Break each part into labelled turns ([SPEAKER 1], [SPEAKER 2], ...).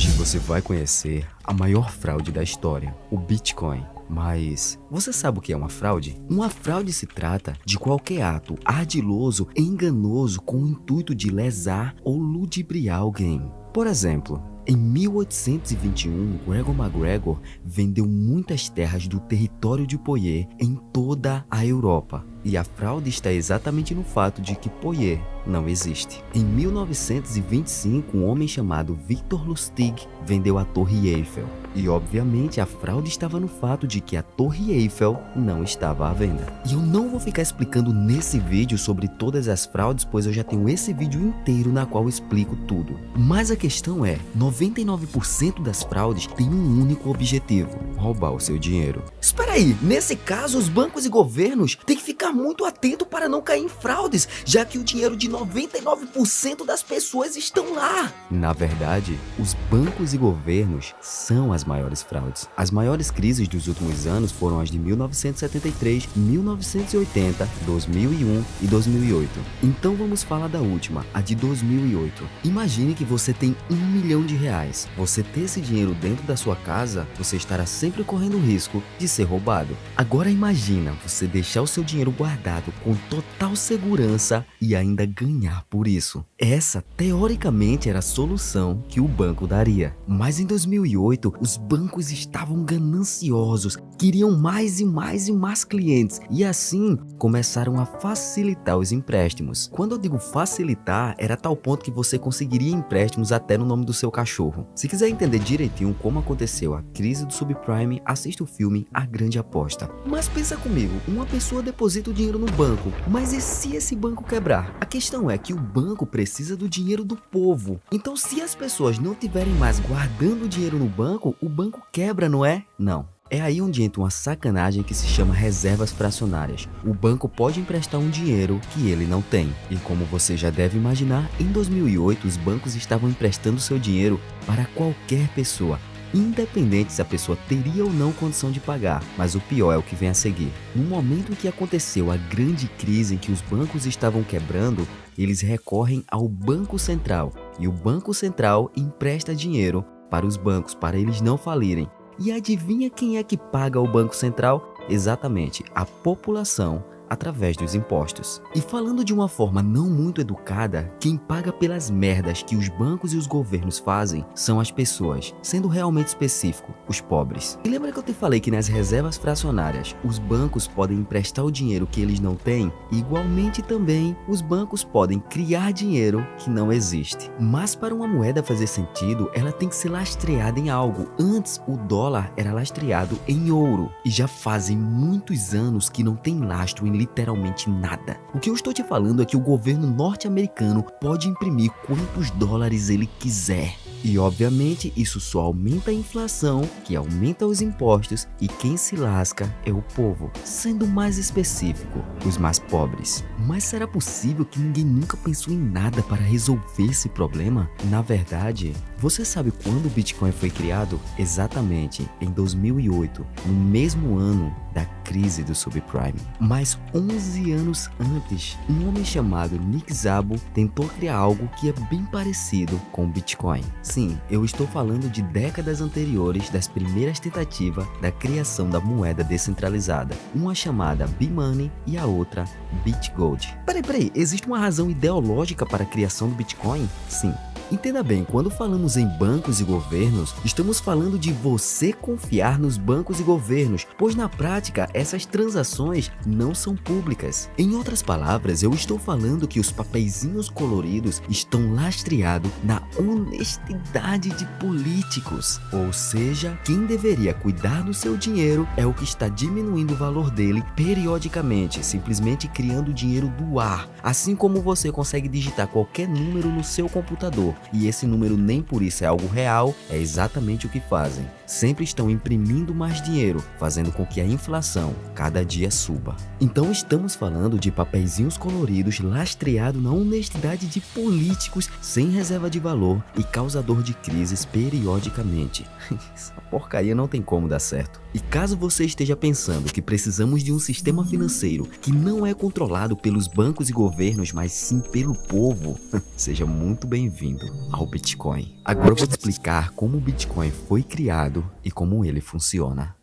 [SPEAKER 1] Hoje você vai conhecer a maior fraude da história, o Bitcoin. Mas você sabe o que é uma fraude? Uma fraude se trata de qualquer ato ardiloso e enganoso com o intuito de lesar ou ludibriar alguém. Por exemplo, em 1821, Gregor MacGregor vendeu muitas terras do território de Poier em toda a Europa. E a fraude está exatamente no fato de que Poier não existe. Em 1925, um homem chamado Victor Lustig vendeu a Torre Eiffel. E obviamente a fraude estava no fato de que a Torre Eiffel não estava à venda. E eu não vou ficar explicando nesse vídeo sobre todas as fraudes, pois eu já tenho esse vídeo inteiro na qual eu explico tudo. Mas a questão é, 99% das fraudes têm um único objetivo: roubar o seu dinheiro. Espera aí, nesse caso os bancos e governos têm que ficar muito atento para não cair em fraudes, já que o dinheiro de 99% das pessoas estão lá. Na verdade, os bancos e governos são as maiores fraudes. As maiores crises dos últimos anos foram as de 1973, 1980, 2001 e 2008. Então vamos falar da última, a de 2008. Imagine que você tem R$1 milhão. Você ter esse dinheiro dentro da sua casa, você estará sempre correndo o risco de ser roubado. Agora imagina você deixar o seu dinheiro guardado com total segurança e ainda ganhar por isso. Essa, teoricamente, era a solução que o banco daria. Mas em 2008, os bancos estavam gananciosos, queriam mais e mais e mais clientes e assim começaram a facilitar os empréstimos. Quando eu digo facilitar, era tal ponto que você conseguiria empréstimos até no nome do seu cachorro. Se quiser entender direitinho como aconteceu a crise do subprime, assista o filme A Grande Aposta. Mas pensa comigo, uma pessoa deposita o dinheiro no banco, mas e se esse banco quebrar? A questão é que o banco precisa do dinheiro do povo. Então se as pessoas não tiverem mais guardando o dinheiro no banco, o banco quebra, não é? Não. É aí onde entra uma sacanagem que se chama reservas fracionárias. O banco pode emprestar um dinheiro que ele não tem. E como você já deve imaginar, em 2008 os bancos estavam emprestando seu dinheiro para qualquer pessoa, independente se a pessoa teria ou não condição de pagar. Mas o pior é o que vem a seguir. No momento em que aconteceu a grande crise em que os bancos estavam quebrando, eles recorrem ao Banco Central. E o Banco Central empresta dinheiro para os bancos, para eles não falirem. E adivinha quem é que paga o Banco Central? Exatamente, a população, através dos impostos. E falando de uma forma não muito educada, quem paga pelas merdas que os bancos e os governos fazem são as pessoas, sendo realmente específico, os pobres. E lembra que eu te falei que nas reservas fracionárias, os bancos podem emprestar o dinheiro que eles não têm? Igualmente também, os bancos podem criar dinheiro que não existe. Mas para uma moeda fazer sentido, ela tem que ser lastreada em algo. Antes, o dólar era lastreado em ouro. E já fazem muitos anos que não tem lastro em literalmente nada. O que eu estou te falando é que o governo norte-americano pode imprimir quantos dólares ele quiser. E obviamente isso só aumenta a inflação, que aumenta os impostos, e quem se lasca é o povo, sendo mais específico, os mais pobres. Mas será possível que ninguém nunca pensou em nada para resolver esse problema? Na verdade, você sabe quando o Bitcoin foi criado? Exatamente em 2008, no mesmo ano da crise do subprime. Mas 11 anos antes, um homem chamado Nick Szabo tentou criar algo que é bem parecido com o Bitcoin. Sim, eu estou falando de décadas anteriores das primeiras tentativas da criação da moeda descentralizada, uma chamada B-Money e a outra BitGold. Peraí, existe uma razão ideológica para a criação do Bitcoin? Sim. Entenda bem, quando falamos em bancos e governos, estamos falando de você confiar nos bancos e governos, pois na prática essas transações não são públicas. Em outras palavras, eu estou falando que os papeizinhos coloridos estão lastreados na honestidade de políticos. Ou seja, quem deveria cuidar do seu dinheiro é o que está diminuindo o valor dele periodicamente, simplesmente criando dinheiro do ar. Assim como você consegue digitar qualquer número no seu computador, e esse número nem por isso é algo real, é exatamente o que fazem. Sempre estão imprimindo mais dinheiro, fazendo com que a inflação cada dia suba. Então estamos falando de papeizinhos coloridos lastreados na honestidade de políticos sem reserva de valor e causador de crises periodicamente. Essa porcaria não tem como dar certo. E caso você esteja pensando que precisamos de um sistema financeiro que não é controlado pelos bancos e governos, mas sim pelo povo, seja muito bem-vindo. ao Bitcoin. Agora eu vou te explicar como o Bitcoin foi criado e como ele funciona.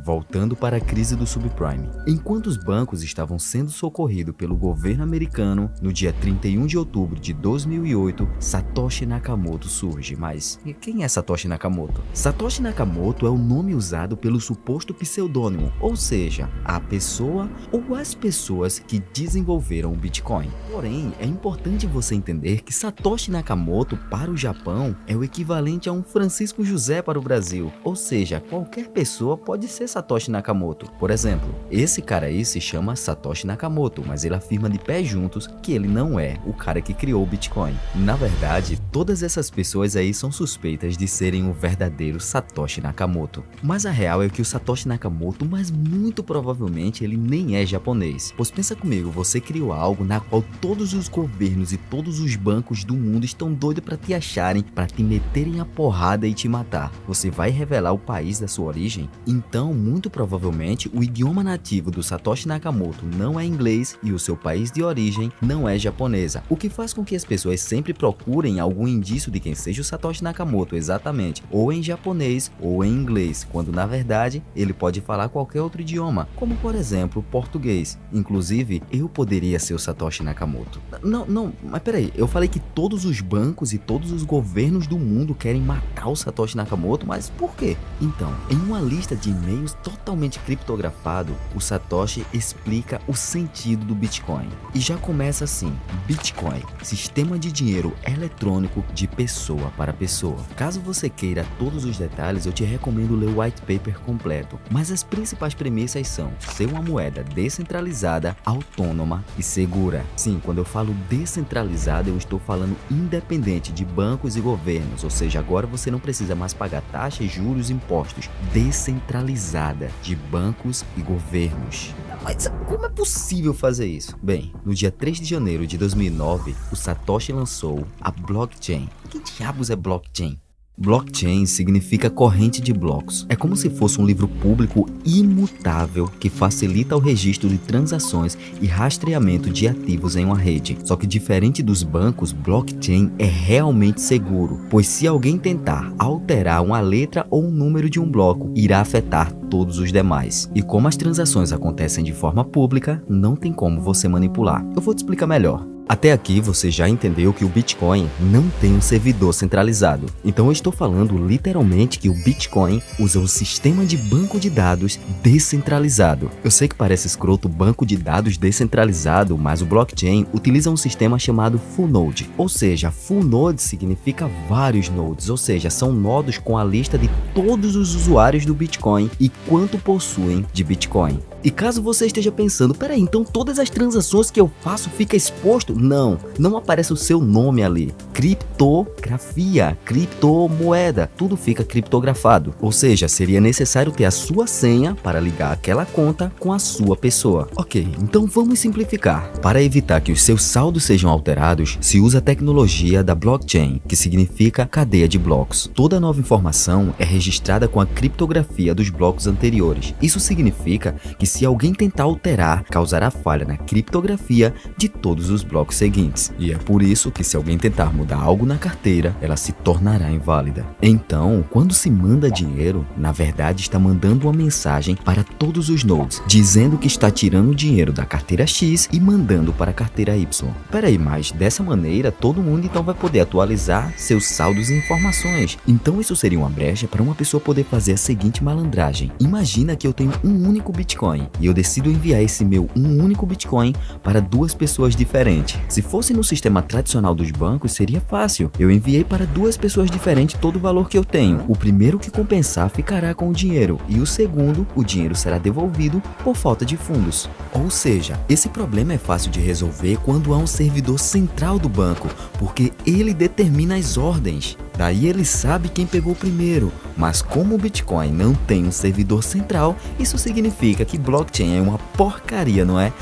[SPEAKER 1] Voltando para a crise do subprime. Enquanto os bancos estavam sendo socorridos pelo governo americano, no dia 31 de outubro de 2008, Satoshi Nakamoto surge. Mas quem é Satoshi Nakamoto? Satoshi Nakamoto é o nome usado pelo suposto pseudônimo, ou seja, a pessoa ou as pessoas que desenvolveram o Bitcoin. Porém, é importante você entender que Satoshi Nakamoto para o Japão é o equivalente a um Francisco José para o Brasil, ou seja, qualquer pessoa pode ser Satoshi Nakamoto. Por exemplo, esse cara aí se chama Satoshi Nakamoto, mas ele afirma de pé juntos que ele não é o cara que criou o Bitcoin. Na verdade, todas essas pessoas aí são suspeitas de serem o verdadeiro Satoshi Nakamoto. Mas a real é que o Satoshi Nakamoto, mas muito provavelmente ele nem é japonês. Pois pensa comigo, você criou algo na qual todos os governos e todos os bancos do mundo estão doidos para te acharem, para te meterem a porrada e te matar. Você vai revelar o país da sua origem? Então, muito provavelmente, o idioma nativo do Satoshi Nakamoto não é inglês e o seu país de origem não é japonesa, o que faz com que as pessoas sempre procurem algum indício de quem seja o Satoshi Nakamoto exatamente, ou em japonês ou em inglês, quando na verdade ele pode falar qualquer outro idioma, como por exemplo português. Inclusive, eu poderia ser o Satoshi Nakamoto. Não, mas peraí, eu falei que todos os bancos e todos os governos do mundo querem matar o Satoshi Nakamoto, mas por quê? Então, em uma lista de e-mails totalmente criptografado, o Satoshi explica o sentido do Bitcoin. E já começa assim: Bitcoin, sistema de dinheiro eletrônico de pessoa para pessoa. Caso você queira todos os detalhes, eu te recomendo ler o white paper completo, mas as principais premissas são ser uma moeda descentralizada, autônoma e segura. Sim, quando eu falo descentralizada, eu estou falando independente de bancos e governos, ou seja, agora você não precisa mais pagar taxas, juros e impostos. Descentralizada de bancos e governos. Mas como é possível fazer isso? Bem, no dia 3 de janeiro de 2009, o Satoshi lançou a blockchain. Que diabos é blockchain? Blockchain significa corrente de blocos. É como se fosse um livro público imutável que facilita o registro de transações e rastreamento de ativos em uma rede. Só que diferente dos bancos, blockchain é realmente seguro, pois se alguém tentar alterar uma letra ou um número de um bloco, irá afetar todos os demais. E como as transações acontecem de forma pública, não tem como você manipular. Eu vou te explicar melhor. Até aqui você já entendeu que o Bitcoin não tem um servidor centralizado. Então eu estou falando literalmente que o Bitcoin usa o sistema de banco de dados descentralizado. Eu sei que parece escroto banco de dados descentralizado, mas o blockchain utiliza um sistema chamado full node. Ou seja, full node significa vários nodes, ou seja, são nodos com a lista de todos os usuários do Bitcoin e quanto possuem de Bitcoin. E caso você esteja pensando, peraí, então todas as transações que eu faço fica exposto? Não aparece o seu nome ali. Criptografia, criptomoeda, tudo fica criptografado. Ou seja, seria necessário ter a sua senha para ligar aquela conta com a sua pessoa. Ok, então vamos simplificar. Para evitar que os seus saldos sejam alterados, se usa a tecnologia da blockchain, que significa cadeia de blocos. Toda nova informação é registrada com a criptografia dos blocos anteriores. Isso significa que se alguém tentar alterar, causará falha na criptografia de todos os blocos seguintes. E é por isso que se alguém tentar mudar algo na carteira, ela se tornará inválida. Então, quando se manda dinheiro, na verdade está mandando uma mensagem para todos os nodes, dizendo que está tirando dinheiro da carteira X e mandando para a carteira Y. Peraí, mas dessa maneira todo mundo então vai poder atualizar seus saldos e informações. Então isso seria uma brecha para uma pessoa poder fazer a seguinte malandragem. Imagina que eu tenho um único Bitcoin e eu decido enviar esse meu único Bitcoin para duas pessoas diferentes. Se fosse no sistema tradicional dos bancos, seria fácil. Eu enviei para duas pessoas diferentes todo o valor que eu tenho. O primeiro que compensar ficará com o dinheiro e o segundo, o dinheiro será devolvido por falta de fundos. Ou seja, esse problema é fácil de resolver quando há um servidor central do banco, porque ele determina as ordens. Daí ele sabe quem pegou primeiro, mas como o Bitcoin não tem um servidor central, isso significa que blockchain é uma porcaria, não é?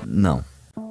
[SPEAKER 1] Não.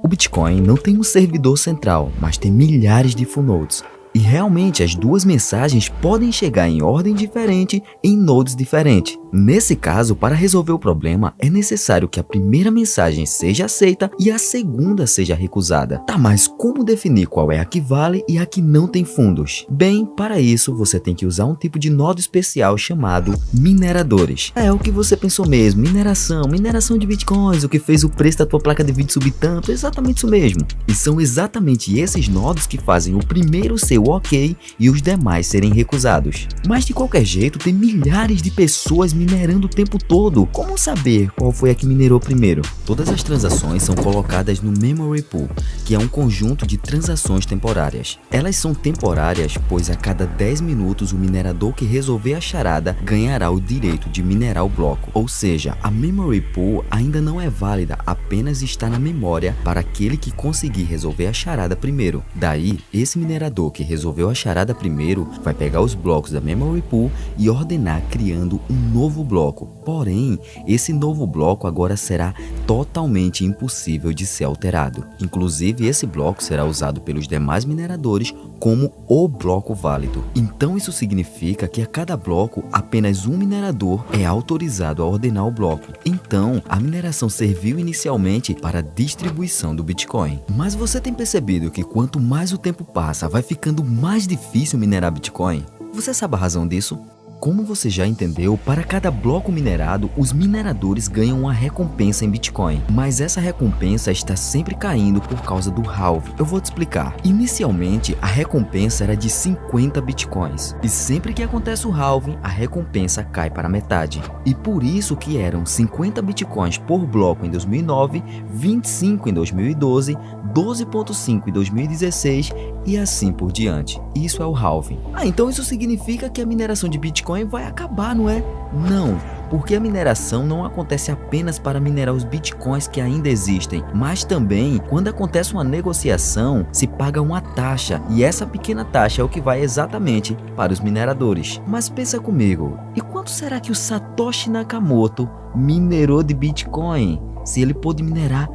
[SPEAKER 1] O Bitcoin não tem um servidor central, mas tem milhares de full nodes. E realmente as duas mensagens podem chegar em ordem diferente em nodes diferentes. Nesse caso, para resolver o problema, é necessário que a primeira mensagem seja aceita e a segunda seja recusada. Tá, mas como definir qual é a que vale e a que não tem fundos? Bem, para isso você tem que usar um tipo de nodo especial chamado mineradores. É o que você pensou mesmo, mineração de bitcoins, o que fez o preço da tua placa de vídeo subir tanto, exatamente isso mesmo. E são exatamente esses nodos que fazem o primeiro ser o ok e os demais serem recusados. Mas de qualquer jeito, tem milhares de pessoas minerando o tempo todo. Como saber qual foi a que minerou primeiro? Todas as transações são colocadas no Memory Pool, que é um conjunto de transações temporárias. Elas são temporárias, pois a cada 10 minutos o minerador que resolver a charada ganhará o direito de minerar o bloco. Ou seja, a Memory Pool ainda não é válida, apenas está na memória para aquele que conseguir resolver a charada primeiro. Daí, esse minerador que resolveu a charada primeiro vai pegar os blocos da Memory Pool e ordenar criando um novo bloco. Porém, esse novo bloco agora será totalmente impossível de ser alterado. Inclusive, esse bloco será usado pelos demais mineradores como o bloco válido. Então isso significa que a cada bloco, apenas um minerador é autorizado a ordenar o bloco. Então, a mineração serviu inicialmente para a distribuição do Bitcoin. Mas você tem percebido que quanto mais o tempo passa, vai ficando mais difícil minerar Bitcoin? Você sabe a razão disso? Como você já entendeu, para cada bloco minerado, os mineradores ganham uma recompensa em Bitcoin. Mas essa recompensa está sempre caindo por causa do halving. Eu vou te explicar. Inicialmente, a recompensa era de 50 Bitcoins. E sempre que acontece o halving, a recompensa cai para metade. E por isso que eram 50 Bitcoins por bloco em 2009, 25 em 2012, 12.5 em 2016 e assim por diante. Isso é o halving. Então isso significa que a mineração de Bitcoin vai acabar, não é? Não, porque a mineração não acontece apenas para minerar os bitcoins que ainda existem, mas também quando acontece uma negociação se paga uma taxa e essa pequena taxa é o que vai exatamente para os mineradores. Mas pensa comigo, e quanto será que o Satoshi Nakamoto minerou de Bitcoin se ele pôde minerar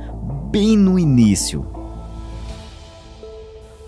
[SPEAKER 1] bem no início?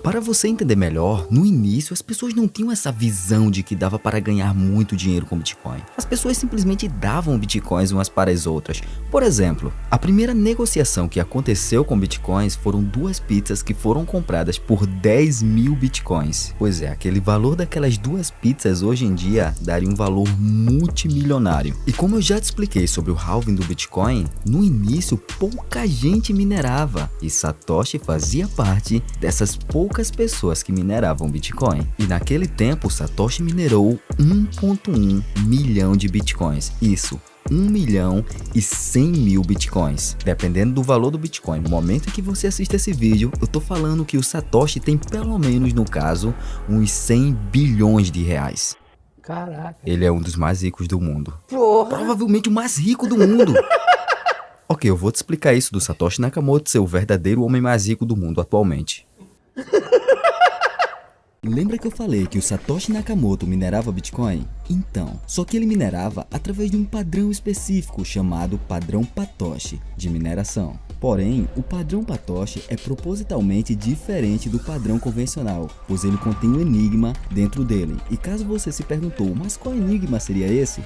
[SPEAKER 1] Para você entender melhor, no início as pessoas não tinham essa visão de que dava para ganhar muito dinheiro com Bitcoin. As pessoas simplesmente davam Bitcoins umas para as outras. Por exemplo, a primeira negociação que aconteceu com Bitcoins foram 2 pizzas que foram compradas por 10 mil Bitcoins. Pois é, aquele valor daquelas 2 pizzas hoje em dia daria um valor multimilionário. E como eu já te expliquei sobre o halving do Bitcoin, no início pouca gente minerava e Satoshi fazia parte dessas poucas pessoas que mineravam Bitcoin. E naquele tempo, Satoshi minerou 1,1 milhão de Bitcoins. Isso, 1.100.000 Bitcoins. Dependendo do valor do Bitcoin, no momento em que você assiste esse vídeo, eu tô falando que o Satoshi tem pelo menos, no caso, uns 100 bilhões de reais.
[SPEAKER 2] Caraca.
[SPEAKER 1] Ele é um dos mais ricos do mundo.
[SPEAKER 2] Porra.
[SPEAKER 1] Provavelmente o mais rico do mundo. Ok, eu vou te explicar isso do Satoshi Nakamoto ser o verdadeiro homem mais rico do mundo atualmente. Lembra que eu falei que o Satoshi Nakamoto minerava Bitcoin? Então, só que ele minerava através de um padrão específico chamado padrão Patoshi de mineração. Porém, o padrão Patoshi é propositalmente diferente do padrão convencional, pois ele contém um enigma dentro dele. E caso você se perguntou, mas qual enigma seria esse?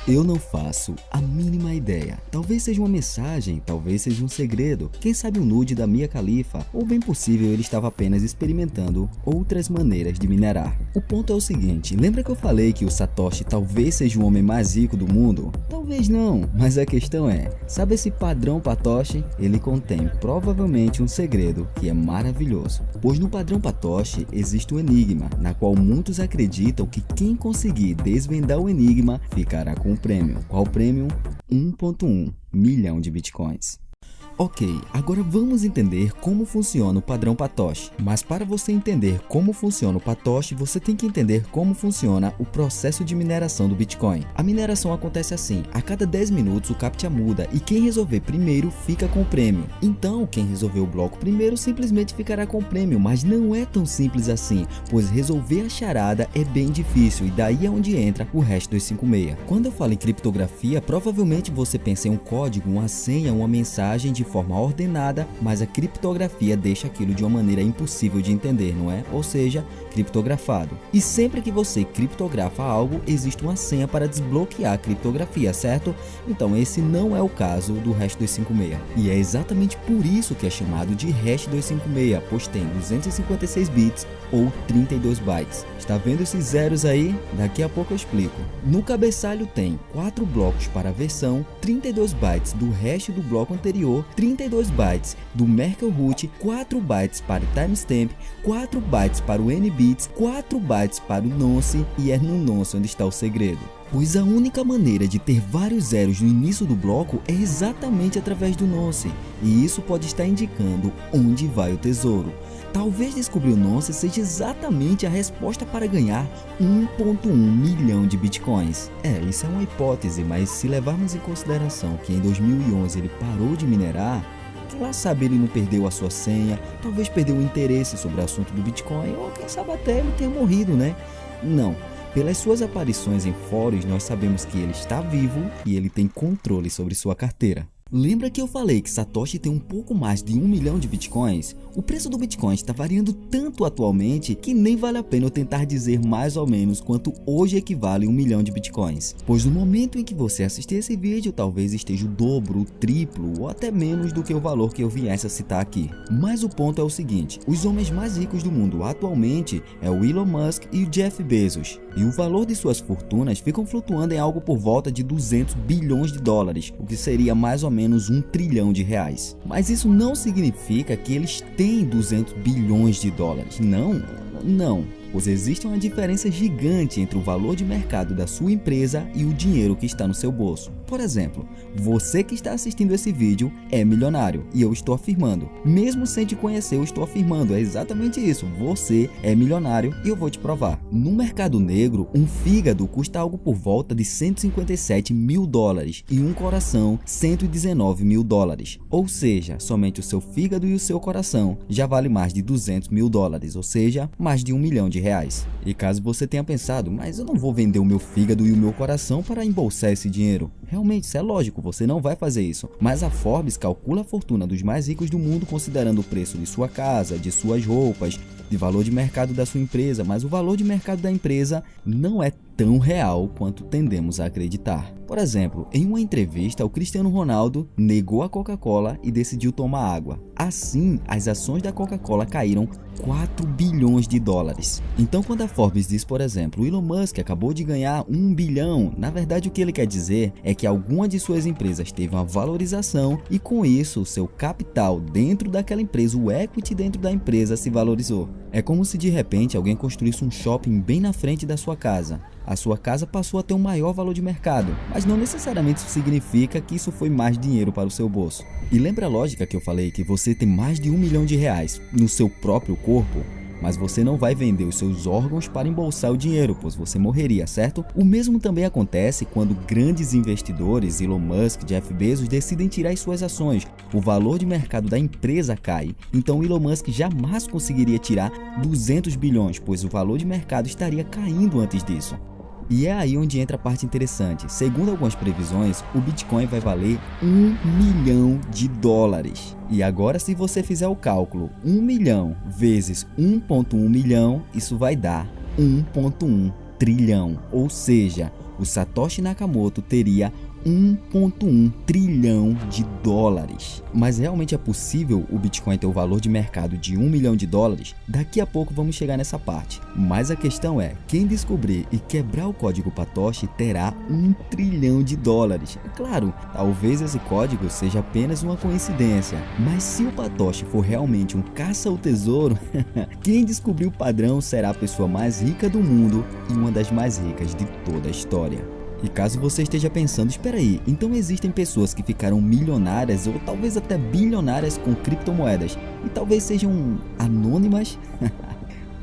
[SPEAKER 1] Eu não faço a mínima ideia. Talvez seja uma mensagem, talvez seja um segredo. Quem sabe um nude da Mia Khalifa? Ou bem possível ele estava apenas experimentando outras maneiras de minerar. O ponto é o seguinte, lembra que eu falei que o Satoshi talvez seja o homem mais rico do mundo? Talvez não, mas a questão é, sabe esse padrão Patoshi? Ele contém provavelmente um segredo que é maravilhoso. Pois no padrão Patoshi existe um enigma, na qual muitos acreditam que quem conseguir desvendar o enigma ficará com o prêmio. Qual prêmio? 1,1 milhão de Bitcoins. Ok, agora vamos entender como funciona o padrão Patoshi. Mas para você entender como funciona o Patoshi, você tem que entender como funciona o processo de mineração do Bitcoin. A mineração acontece assim, a cada 10 minutos o CAPTCHA muda e quem resolver primeiro fica com o prêmio. Então, quem resolver o bloco primeiro simplesmente ficará com o prêmio, mas não é tão simples assim, pois resolver a charada é bem difícil e daí é onde entra o hash 256. Quando eu falo em criptografia, provavelmente você pensa em um código, uma senha, uma mensagem de forma ordenada, mas a criptografia deixa aquilo de uma maneira impossível de entender, não é? Ou seja, criptografado. E sempre que você criptografa algo, existe uma senha para desbloquear a criptografia, certo? Então esse não é o caso do hash 256. E é exatamente por isso que é chamado de hash 256, pois tem 256 bits ou 32 bytes. Está vendo esses zeros aí? Daqui a pouco eu explico. No cabeçalho tem 4 blocos para a versão, 32 bytes do hash do bloco anterior, 32 bytes do Merkle root, 4 bytes para o timestamp, 4 bytes para o NBits, 4 bytes para o nonce, e é no nonce onde está o segredo. Pois a única maneira de ter vários zeros no início do bloco é exatamente através do nonce, e isso pode estar indicando onde vai o tesouro. Talvez descobrir o nonce seja exatamente a resposta para ganhar 1,1 milhão de bitcoins. Isso é uma hipótese, mas se levarmos em consideração que em 2011 ele parou de minerar, quem lá sabe ele não perdeu a sua senha, talvez perdeu o interesse sobre o assunto do Bitcoin, ou quem sabe até ele tenha morrido, né? Não. Pelas suas aparições em fóruns, nós sabemos que ele está vivo e ele tem controle sobre sua carteira. Lembra que eu falei que Satoshi tem um pouco mais de 1 milhão de bitcoins? O preço do Bitcoin está variando tanto atualmente que nem vale a pena eu tentar dizer mais ou menos quanto hoje equivale 1 milhão de bitcoins. Pois no momento em que você assistir esse vídeo, talvez esteja o dobro, o triplo ou até menos do que o valor que eu viesse a citar aqui. Mas o ponto é o seguinte, os homens mais ricos do mundo atualmente é o Elon Musk e o Jeff Bezos. E o valor de suas fortunas ficam flutuando em algo por volta de 200 bilhões de dólares, o que seria mais ou menos 1 trilhão de reais. Mas isso não significa que eles têm 200 bilhões de dólares. Não. Pois existe uma diferença gigante entre o valor de mercado da sua empresa e o dinheiro que está no seu bolso. Por exemplo, você que está assistindo esse vídeo é milionário, e eu estou afirmando, mesmo sem te conhecer, eu estou afirmando, é exatamente isso, você é milionário e eu vou te provar. No mercado negro, um fígado custa algo por volta de 157 mil dólares e um coração 119 mil dólares. Ou seja, somente o seu fígado e o seu coração já vale mais de 200 mil dólares, ou seja, mais de 1 milhão de reais. E caso você tenha pensado, mas eu não vou vender o meu fígado e o meu coração para embolsar esse dinheiro. Realmente, isso é lógico, você não vai fazer isso. Mas a Forbes calcula a fortuna dos mais ricos do mundo considerando o preço de sua casa, de suas roupas, de valor de mercado da sua empresa, mas o valor de mercado da empresa não é tão real quanto tendemos a acreditar. Por exemplo, em uma entrevista, o Cristiano Ronaldo negou a Coca-Cola e decidiu tomar água. Assim, as ações da Coca-Cola caíram 4 bilhões de dólares. Então, quando a Forbes diz, por exemplo, o Elon Musk acabou de ganhar 1 bilhão, na verdade o que ele quer dizer é que alguma de suas empresas teve uma valorização e com isso o seu capital dentro daquela empresa, o equity dentro da empresa se valorizou. É como se de repente alguém construísse um shopping bem na frente da sua casa. A sua casa passou a ter um maior valor de mercado, mas não necessariamente isso significa que isso foi mais dinheiro para o seu bolso. E lembra a lógica que eu falei que você tem mais de 1 milhão de reais no seu próprio corpo? Mas você não vai vender os seus órgãos para embolsar o dinheiro, pois você morreria, certo? O mesmo também acontece quando grandes investidores, Elon Musk, Jeff Bezos, decidem tirar as suas ações. O valor de mercado da empresa cai. Então Elon Musk jamais conseguiria tirar 200 bilhões, pois o valor de mercado estaria caindo antes disso. E é aí onde entra a parte interessante. Segundo algumas previsões, o Bitcoin vai valer 1 milhão de dólares. E agora, se você fizer o cálculo, 1 milhão vezes 1,1 milhão, isso vai dar 1,1 trilhão. Ou seja, o Satoshi Nakamoto teria 1,1 trilhão de dólares. Mas realmente é possível o Bitcoin ter o valor de mercado de 1 milhão de dólares? Daqui a pouco vamos chegar nessa parte. Mas a questão é, quem descobrir e quebrar o código Patoshi terá 1 trilhão de dólares. É claro, talvez esse código seja apenas uma coincidência, mas se o Patoshi for realmente um caça ao tesouro, quem descobrir o padrão será a pessoa mais rica do mundo e uma das mais ricas de toda a história. E caso você esteja pensando, espera aí, então existem pessoas que ficaram milionárias ou talvez até bilionárias com criptomoedas e talvez sejam anônimas?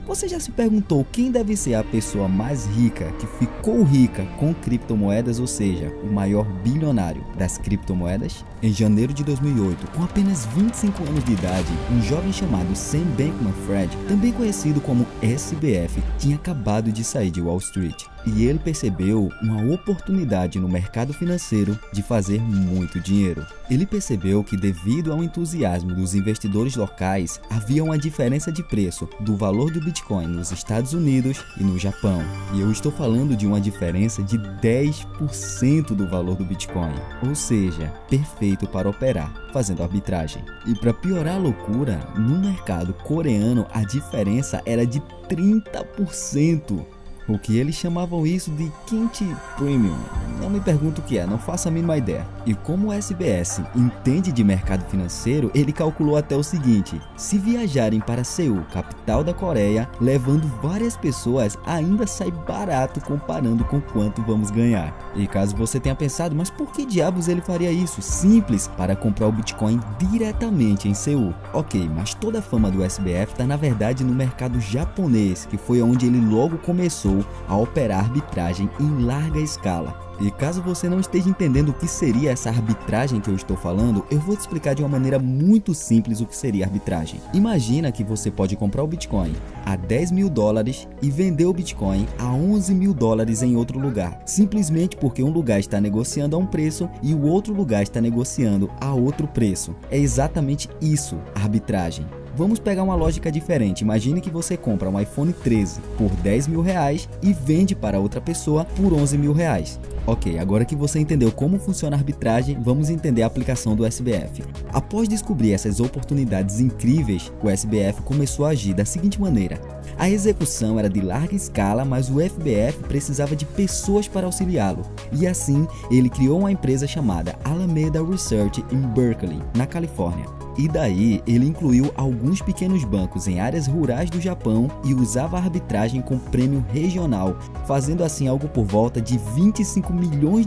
[SPEAKER 1] Você já se perguntou quem deve ser a pessoa mais rica que ficou rica com criptomoedas, ou seja, o maior bilionário das criptomoedas? Em janeiro de 2008, com apenas 25 anos de idade, um jovem chamado Sam Bankman-Fried, também conhecido como SBF, tinha acabado de sair de Wall Street. E ele percebeu uma oportunidade no mercado financeiro de fazer muito dinheiro. Ele percebeu que, devido ao entusiasmo dos investidores locais, havia uma diferença de preço do valor do Bitcoin nos Estados Unidos e no Japão. E eu estou falando de uma diferença de 10% do valor do Bitcoin, ou seja, perfeito para operar, fazendo arbitragem. E para piorar a loucura, no mercado coreano a diferença era de 30%. O que eles chamavam isso de Kimchi Premium. Não me pergunto o que é, não faço a mínima ideia. E como o SBS entende de mercado financeiro, ele calculou até o seguinte: se viajarem para Seul, capital da Coreia, levando várias pessoas, ainda sai barato comparando com quanto vamos ganhar. E caso você tenha pensado, mas por que diabos ele faria isso? Simples, para comprar o Bitcoin diretamente em Seul. Ok, mas toda a fama do SBF está na verdade no mercado japonês, que foi onde ele logo começou a operar arbitragem em larga escala. E caso você não esteja entendendo o que seria essa arbitragem que eu estou falando, eu vou te explicar de uma maneira muito simples o que seria arbitragem. Imagina que você pode comprar o Bitcoin a $10.000 e vender o Bitcoin a $11.000 em outro lugar, simplesmente porque um lugar está negociando a um preço e o outro lugar está negociando a outro preço. É exatamente isso, arbitragem. Vamos pegar uma lógica diferente. Imagine que você compra um iPhone 13 por R$10.000 e vende para outra pessoa por R$11.000. Ok, agora que você entendeu como funciona a arbitragem, vamos entender a aplicação do SBF. Após descobrir essas oportunidades incríveis, o SBF começou a agir da seguinte maneira: a execução era de larga escala, mas o FBF precisava de pessoas para auxiliá-lo. E assim, ele criou uma empresa chamada Alameda Research em Berkeley, na Califórnia. E daí, ele incluiu alguns pequenos bancos em áreas rurais do Japão e usava a arbitragem com prêmio regional, fazendo assim algo por volta de $25 milhões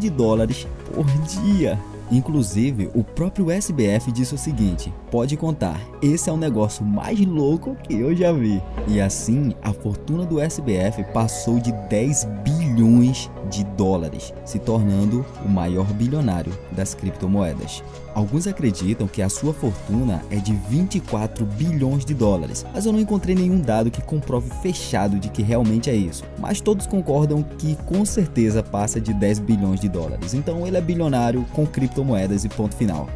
[SPEAKER 1] por dia. Inclusive, o próprio SBF disse o seguinte: pode contar, esse é o negócio mais louco que eu já vi. E assim, a fortuna do SBF passou de $10 bilhões, se tornando o maior bilionário das criptomoedas. Alguns acreditam que a sua fortuna é de $24 bilhões, mas eu não encontrei nenhum dado que comprove fechado de que realmente é isso. Mas todos concordam que com certeza passa de $10 bilhões. Então ele é bilionário com criptomoedas e ponto final.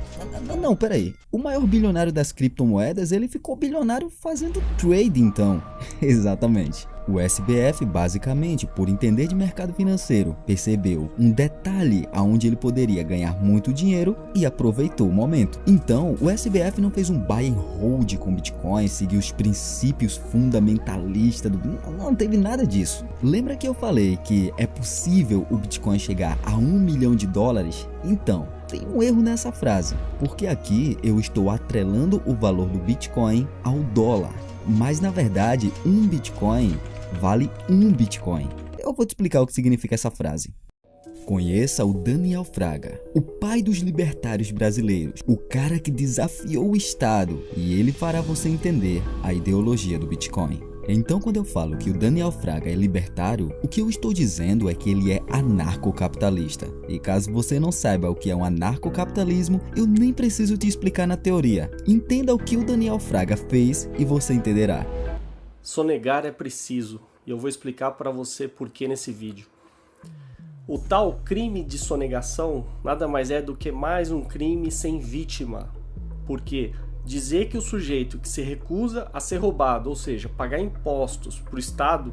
[SPEAKER 1] Não, peraí. O maior bilionário das criptomoedas, ele ficou bilionário fazendo trade então. Exatamente. O SBF, basicamente, por entender de mercado financeiro, percebeu um detalhe aonde ele poderia ganhar muito dinheiro e aproveitou o momento. Então, o SBF não fez um buy and hold com Bitcoin, seguiu os princípios fundamentalistas do... Não teve nada disso. Lembra que eu falei que é possível o Bitcoin chegar a $1 milhão? Então, tem um erro nessa frase, porque aqui eu estou atrelando o valor do Bitcoin ao dólar. Mas na verdade, um Bitcoin vale um Bitcoin. Eu vou te explicar o que significa essa frase. Conheça o Daniel Fraga, o pai dos libertários brasileiros, o cara que desafiou o Estado, e ele fará você entender a ideologia do Bitcoin. Então, quando eu falo que o Daniel Fraga é libertário, o que eu estou dizendo é que ele é anarcocapitalista. E caso você não saiba o que é um anarcocapitalismo, eu nem preciso te explicar na teoria. Entenda o que o Daniel Fraga fez e você entenderá.
[SPEAKER 2] Sonegar é preciso, e eu vou explicar para você por que nesse vídeo. O tal crime de sonegação nada mais é do que mais um crime sem vítima. Porque dizer que o sujeito que se recusa a ser roubado, ou seja, pagar impostos para o Estado,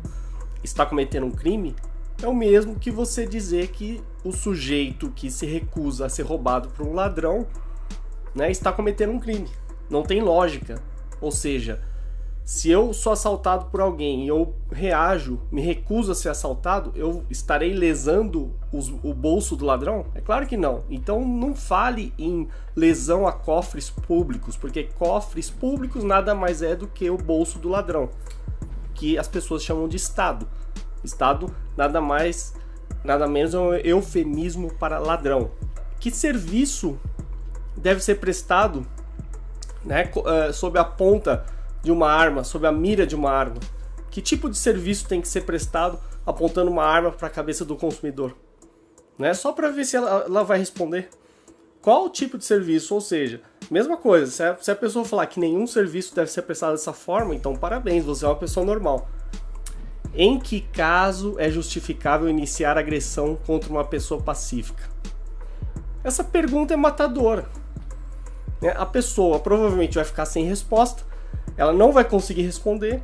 [SPEAKER 2] está cometendo um crime, é o mesmo que você dizer que o sujeito que se recusa a ser roubado por um ladrão, né, está cometendo um crime. Não tem lógica. Ou seja, se eu sou assaltado por alguém e eu reajo, me recuso a ser assaltado, eu estarei lesando o bolso do ladrão? É claro que não. Então não fale em lesão a cofres públicos, porque cofres públicos nada mais é do que o bolso do ladrão, que as pessoas chamam de Estado. Estado nada mais, nada menos é um eufemismo para ladrão. Que serviço deve ser prestado, né, sob a ponta de uma arma, sob a mira de uma arma? Que tipo de serviço tem que ser prestado apontando uma arma para a cabeça do consumidor? Né? Só para ver se ela vai responder. Qual o tipo de serviço? Ou seja, mesma coisa, se a pessoa falar que nenhum serviço deve ser prestado dessa forma, então parabéns, você é uma pessoa normal. Em que caso é justificável iniciar agressão contra uma pessoa pacífica? Essa pergunta é matadora. A pessoa provavelmente vai ficar sem resposta, ela não vai conseguir responder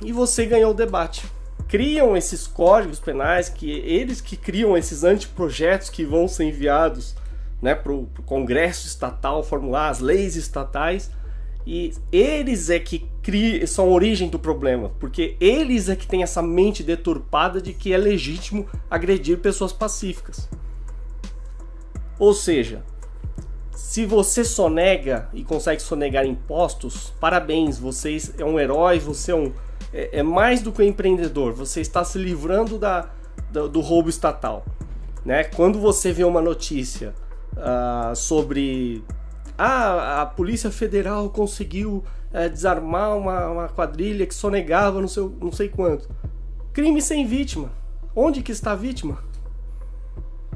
[SPEAKER 2] e você ganhou o debate. Criam esses códigos penais, que eles que criam esses anteprojetos que vão ser enviados, né, para o Congresso Estatal formular as leis estatais, e eles é que são a origem do problema, porque eles é que têm essa mente deturpada de que é legítimo agredir pessoas pacíficas. Ou seja, se você sonega e consegue sonegar impostos, parabéns, você é um herói, você é mais do que um empreendedor, você está se livrando do roubo estatal. Né? Quando você vê uma notícia sobre a Polícia Federal conseguiu desarmar uma quadrilha que sonegava não sei quanto. Crime sem vítima. Onde que está a vítima?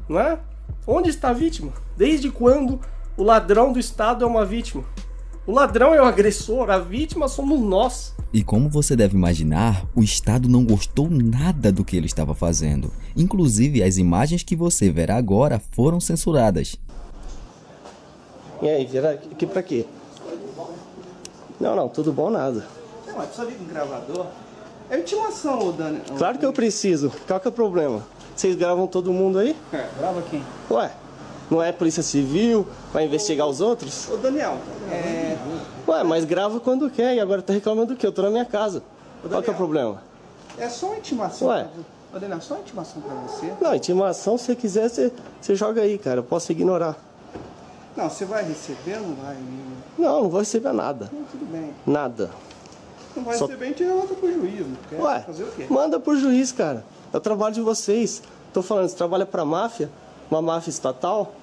[SPEAKER 2] Não é? Onde está a vítima? Desde quando o ladrão do Estado é uma vítima? O ladrão é o agressor, a vítima somos nós.
[SPEAKER 1] E como você deve imaginar, o Estado não gostou nada do que ele estava fazendo. Inclusive, as imagens que você verá agora foram censuradas.
[SPEAKER 2] E aí, virar aqui pra quê? Não, tudo bom nada.
[SPEAKER 3] Mas precisa vir com gravador? É intimação, ô Dani.
[SPEAKER 2] Claro que eu preciso. Qual que é o problema? Vocês gravam todo mundo aí?
[SPEAKER 3] Grava quem?
[SPEAKER 2] Ué, não é Polícia Civil? Vai investigar os outros?
[SPEAKER 3] Ô Daniel,
[SPEAKER 2] Ué, mas grava quando quer e agora tá reclamando do quê? Eu tô na minha casa. Qual que é o problema?
[SPEAKER 3] é só uma intimação.
[SPEAKER 2] Ué.
[SPEAKER 3] Ô Daniel, só uma intimação pra você.
[SPEAKER 2] Não, intimação, se você quiser, você joga aí, cara. Eu posso ignorar.
[SPEAKER 3] Não, você vai receber ou não vai?
[SPEAKER 2] Não vou receber nada.
[SPEAKER 3] Não, tudo bem.
[SPEAKER 2] Nada.
[SPEAKER 3] Não vai
[SPEAKER 2] Só-
[SPEAKER 3] receber, a gente volta pro juiz. Não quer
[SPEAKER 2] Ué,
[SPEAKER 3] fazer o quê?
[SPEAKER 2] manda pro juiz, cara. É o trabalho de vocês. Tô falando, você trabalha pra máfia, uma máfia estatal,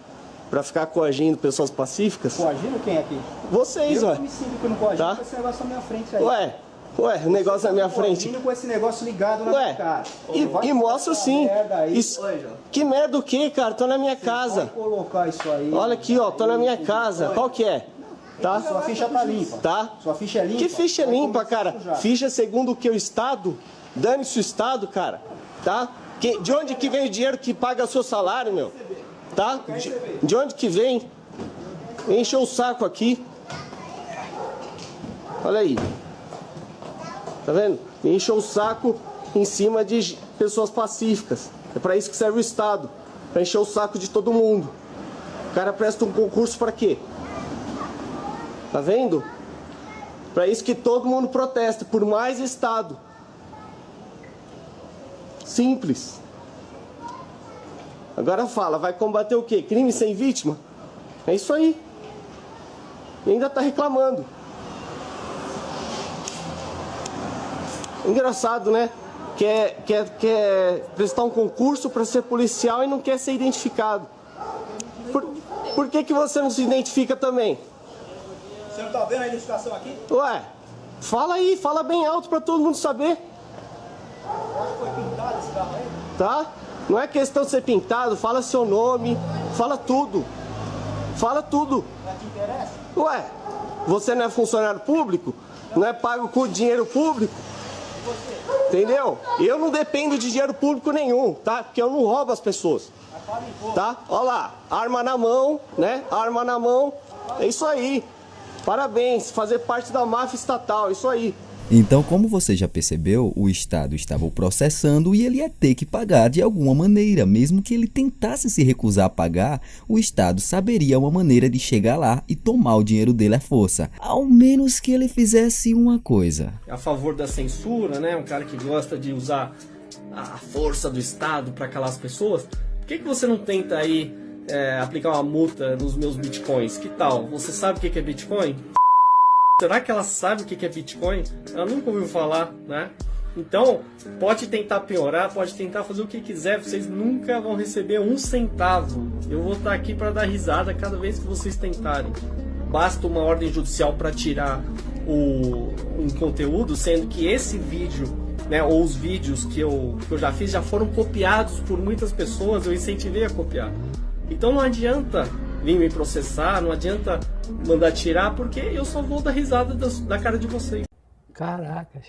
[SPEAKER 2] pra ficar coagindo pessoas pacíficas?
[SPEAKER 3] Coagindo quem aqui?
[SPEAKER 2] Vocês,
[SPEAKER 3] Eu
[SPEAKER 2] ué.
[SPEAKER 3] que me sinto que eu não coagindo
[SPEAKER 2] Tá.
[SPEAKER 3] com esse negócio na minha frente aí.
[SPEAKER 2] Ué, o negócio na minha frente.
[SPEAKER 3] Coagindo com esse negócio ligado na
[SPEAKER 2] Ué,
[SPEAKER 3] minha cara.
[SPEAKER 2] e mostro sim.
[SPEAKER 3] Merda aí.
[SPEAKER 2] Isso-
[SPEAKER 3] Oi, João.
[SPEAKER 2] Que merda o quê, cara? Tô na minha casa.
[SPEAKER 3] Pode colocar isso aí.
[SPEAKER 2] Olha aqui, ó, tô na minha casa. Qual que é? Tá?
[SPEAKER 3] Sua ficha tá limpa.
[SPEAKER 2] Tá?
[SPEAKER 3] Sua ficha é limpa.
[SPEAKER 2] Que ficha
[SPEAKER 3] Vai
[SPEAKER 2] limpa,
[SPEAKER 3] começar a
[SPEAKER 2] cara?
[SPEAKER 3] sujar.
[SPEAKER 2] Ficha segundo o que o Estado? Dane-se o Estado, cara. Tá? De onde que vem o dinheiro que paga o seu salário, meu? Tá? De onde que vem? Encheu o saco aqui. Olha aí. Tá vendo? Encheu o saco em cima de pessoas pacíficas. É pra isso que serve o Estado. Pra encher o saco de todo mundo. O cara presta um concurso pra quê? Tá vendo? Pra isso que todo mundo protesta, por mais Estado. Simples. Agora fala, vai combater o quê? Crime sem vítima? É isso aí. E ainda tá reclamando. Engraçado, né? Quer prestar um concurso pra ser policial e não quer ser identificado. Por que você não se identifica também?
[SPEAKER 3] Você não tá vendo a identificação aqui?
[SPEAKER 2] Ué, fala aí, fala bem alto pra todo mundo saber.
[SPEAKER 3] Acho que foi pintado esse carro aí.
[SPEAKER 2] Tá? Não é questão de ser pintado, fala seu nome, fala tudo. Fala tudo.
[SPEAKER 3] Não te interessa?
[SPEAKER 2] Ué, você não é funcionário público? Não é pago com dinheiro público? Entendeu? Eu não dependo de dinheiro público nenhum, tá? Porque eu não roubo as pessoas. Tá? Olha lá, arma na mão, né? Arma na mão. É isso aí. Parabéns, fazer parte da máfia estatal, isso aí. Então, como você já percebeu, o Estado estava o processando e ele ia ter que pagar de alguma maneira. Mesmo que ele tentasse se recusar a pagar, o Estado saberia uma maneira de chegar lá e tomar o dinheiro dele à força. Ao menos que ele fizesse uma coisa.
[SPEAKER 4] A favor da censura, né? Um cara que gosta de usar a força do Estado para calar as pessoas. Por que você não tenta aí aplicar uma multa nos meus bitcoins? Que tal? Você sabe o que é Bitcoin? Será que ela sabe o que é Bitcoin? Ela nunca ouviu falar, né? Então, pode tentar piorar, pode tentar fazer o que quiser, vocês nunca vão receber um centavo. Eu vou estar aqui para dar risada cada vez que vocês tentarem. Basta uma ordem judicial para tirar um conteúdo, sendo que esse vídeo né, ou os vídeos que eu já fiz já foram copiados por muitas pessoas, eu incentivei a copiar. Então não adianta vir me processar, não adianta mandar tirar, porque eu só vou dar risada da cara de vocês.
[SPEAKER 3] Caracas.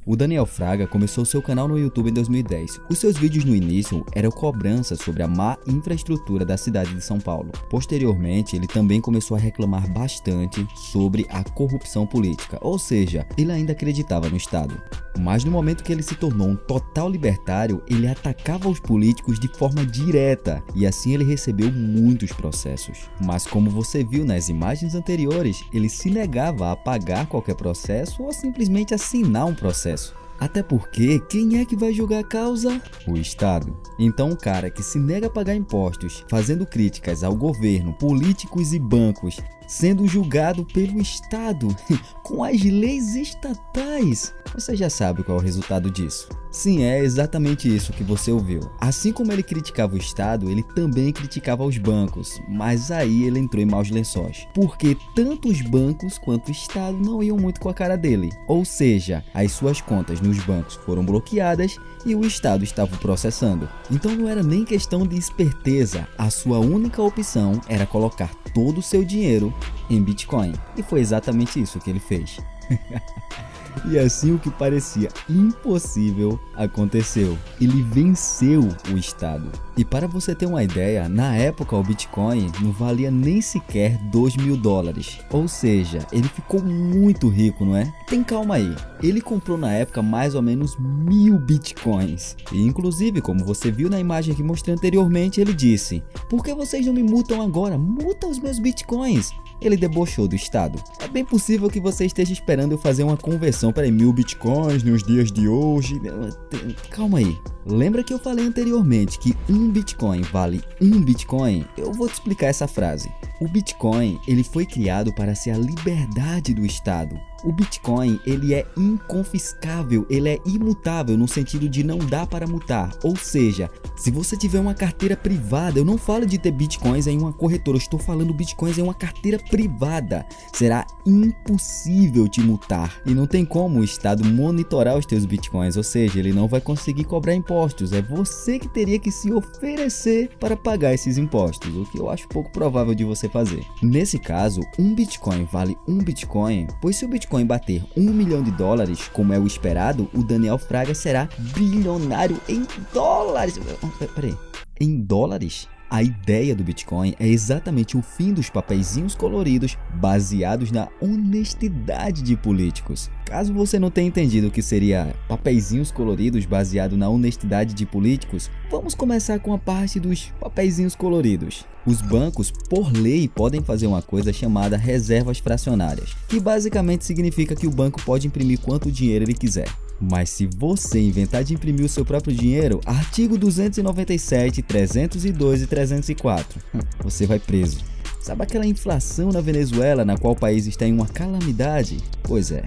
[SPEAKER 1] O Daniel Fraga começou seu canal no YouTube em 2010. Os seus vídeos no início eram cobrança sobre a má infraestrutura da cidade de São Paulo. Posteriormente, ele também começou a reclamar bastante sobre a corrupção política, ou seja, ele ainda acreditava no Estado. Mas no momento que ele se tornou um total libertário, ele atacava os políticos de forma direta e assim ele recebeu muitos processos. Mas como você viu nas imagens anteriores, ele se negava a pagar qualquer processo ou simplesmente assinar um processo. Até porque, quem é que vai julgar a causa? O Estado. Então, um cara que se nega a pagar impostos, fazendo críticas ao governo, políticos e bancos, sendo julgado pelo Estado, com as leis estatais, você já sabe qual é o resultado disso. Sim, é exatamente isso que você ouviu. Assim como ele criticava o Estado, ele também criticava os bancos, mas aí ele entrou em maus lençóis, porque tanto os bancos quanto o Estado não iam muito com a cara dele. Ou seja, as suas contas nos bancos foram bloqueadas e o Estado estava processando. Então não era nem questão de esperteza, a sua única opção era colocar todo o seu dinheiro em Bitcoin. E foi exatamente isso que ele fez. E assim o que parecia impossível aconteceu. Ele venceu o Estado. E para você ter uma ideia, na época o Bitcoin não valia nem sequer $2.000. Ou seja, ele ficou muito rico, não é? Tem calma aí. Ele comprou na época mais ou menos 1000 Bitcoins. E inclusive, como você viu na imagem que mostrei anteriormente, ele disse: "Por que vocês não me multam agora? Multa os meus Bitcoins." Ele debochou do Estado. É bem possível que você esteja esperando eu fazer uma conversão para 1000 Bitcoins nos dias de hoje. Calma aí. Lembra que eu falei anteriormente que um Bitcoin vale um Bitcoin? Eu vou te explicar essa frase. O Bitcoin, ele foi criado para ser a liberdade do Estado. O Bitcoin, ele é inconfiscável, ele é imutável no sentido de não dá para mutar. Ou seja, se você tiver uma carteira privada, eu não falo de ter Bitcoins em uma corretora, eu estou falando Bitcoins em uma carteira privada. Será impossível te multar. E não tem como o Estado monitorar os teus Bitcoins, ou seja, ele não vai conseguir cobrar impostos. É você que teria que se oferecer para pagar esses impostos, o que eu acho pouco provável de você fazer. Nesse caso, um Bitcoin vale um Bitcoin, pois se o Bitcoin bater $1 milhão, como é o esperado, o Daniel Fraga será bilionário em dólares. Peraí, em dólares? A ideia do Bitcoin é exatamente o fim dos papeizinhos coloridos baseados na honestidade de políticos. Caso você não tenha entendido o que seria papeizinhos coloridos baseado na honestidade de políticos, vamos começar com a parte dos papeizinhos coloridos. Os bancos, por lei, podem fazer uma coisa chamada reservas fracionárias, que basicamente significa que o banco pode imprimir quanto dinheiro ele quiser. Mas se você inventar de imprimir o seu próprio dinheiro, artigo 297, 302 e 304, você vai preso. Sabe aquela inflação na Venezuela na qual o país está em uma calamidade? Pois é.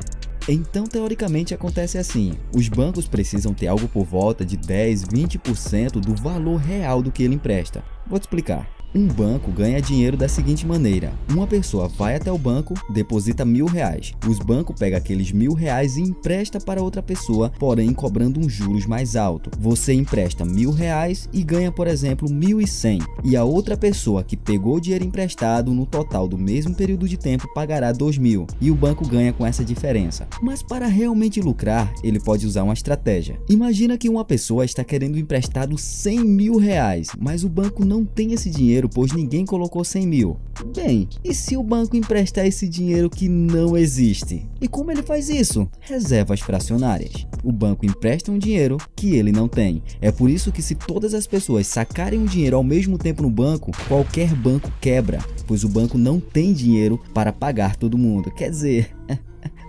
[SPEAKER 1] Então, teoricamente, acontece assim: os bancos precisam ter algo por volta de 10, 20% do valor real do que ele empresta. Vou te explicar. Um banco ganha dinheiro da seguinte maneira: uma pessoa vai até o banco, deposita R$1.000. Os bancos pegam aqueles R$1.000 e empresta para outra pessoa, porém cobrando um juros mais alto. Você empresta R$1.000 e ganha, por exemplo, 1.100. E a outra pessoa que pegou o dinheiro emprestado no total do mesmo período de tempo pagará 2.000. E o banco ganha com essa diferença. Mas para realmente lucrar, ele pode usar uma estratégia. Imagina que uma pessoa está querendo emprestado R$100.000, mas o banco não tem esse dinheiro, pois ninguém colocou 100 mil. Bem, e se o banco emprestar esse dinheiro que não existe? E como ele faz isso? Reservas fracionárias. O banco empresta um dinheiro que ele não tem. É por isso que se todas as pessoas sacarem um dinheiro ao mesmo tempo no banco, qualquer banco quebra, pois o banco não tem dinheiro para pagar todo mundo. Quer dizer...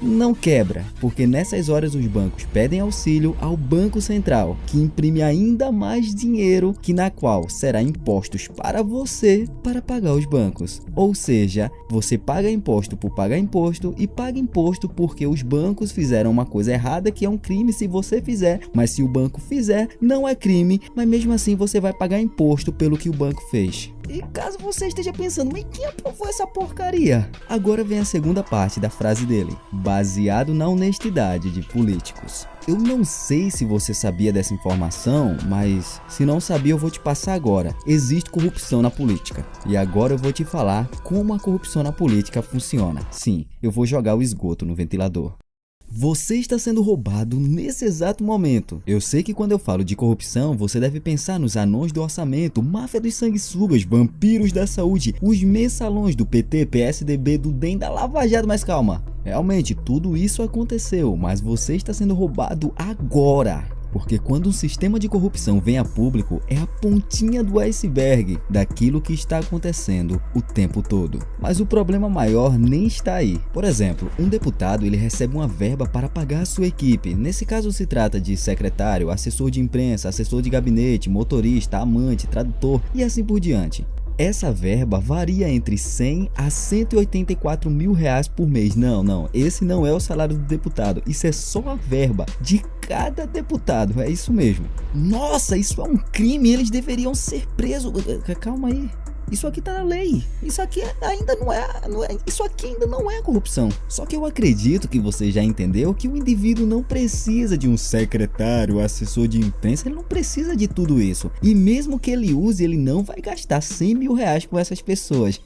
[SPEAKER 1] não quebra, porque nessas horas os bancos pedem auxílio ao Banco Central, que imprime ainda mais dinheiro, que na qual será impostos para você para pagar os bancos. Ou seja, você paga imposto por pagar imposto e paga imposto porque os bancos fizeram uma coisa errada, que é um crime se você fizer, mas se o banco fizer, não é crime, mas mesmo assim você vai pagar imposto pelo que o banco fez. E caso você esteja pensando, mas quem aprovou essa porcaria? Agora vem a segunda parte da frase dele, baseado na honestidade de políticos. Eu não sei se você sabia dessa informação, mas se não sabia eu vou te passar agora. Existe corrupção na política. E agora eu vou te falar como a corrupção na política funciona. Sim, eu vou jogar o esgoto no ventilador. Você está sendo roubado nesse exato momento. Eu sei que quando eu falo de corrupção, você deve pensar nos anões do orçamento, máfia dos sanguessugas, vampiros da saúde, os mensalões do PT, PSDB, do DEM, da Lava Jato, mas calma. Realmente, tudo isso aconteceu, mas você está sendo roubado agora. Porque quando um sistema de corrupção vem a público, é a pontinha do iceberg daquilo que está acontecendo o tempo todo. Mas o problema maior nem está aí. Por exemplo, um deputado ele recebe uma verba para pagar a sua equipe. Nesse caso se trata de secretário, assessor de imprensa, assessor de gabinete, motorista, amante, tradutor e assim por diante. Essa verba varia entre 100 a 184 mil reais por mês. Não, esse não é o salário do deputado. Isso é só a verba de cada deputado, é isso mesmo. Nossa, isso é um crime, eles deveriam ser presos. Calma aí. Isso aqui tá na lei. Isso aqui ainda não é. Isso aqui ainda não é corrupção. Só que eu acredito que você já entendeu que o indivíduo não precisa de um secretário, assessor de imprensa. Ele não precisa de tudo isso. E mesmo que ele use, ele não vai gastar 100 mil reais com essas pessoas.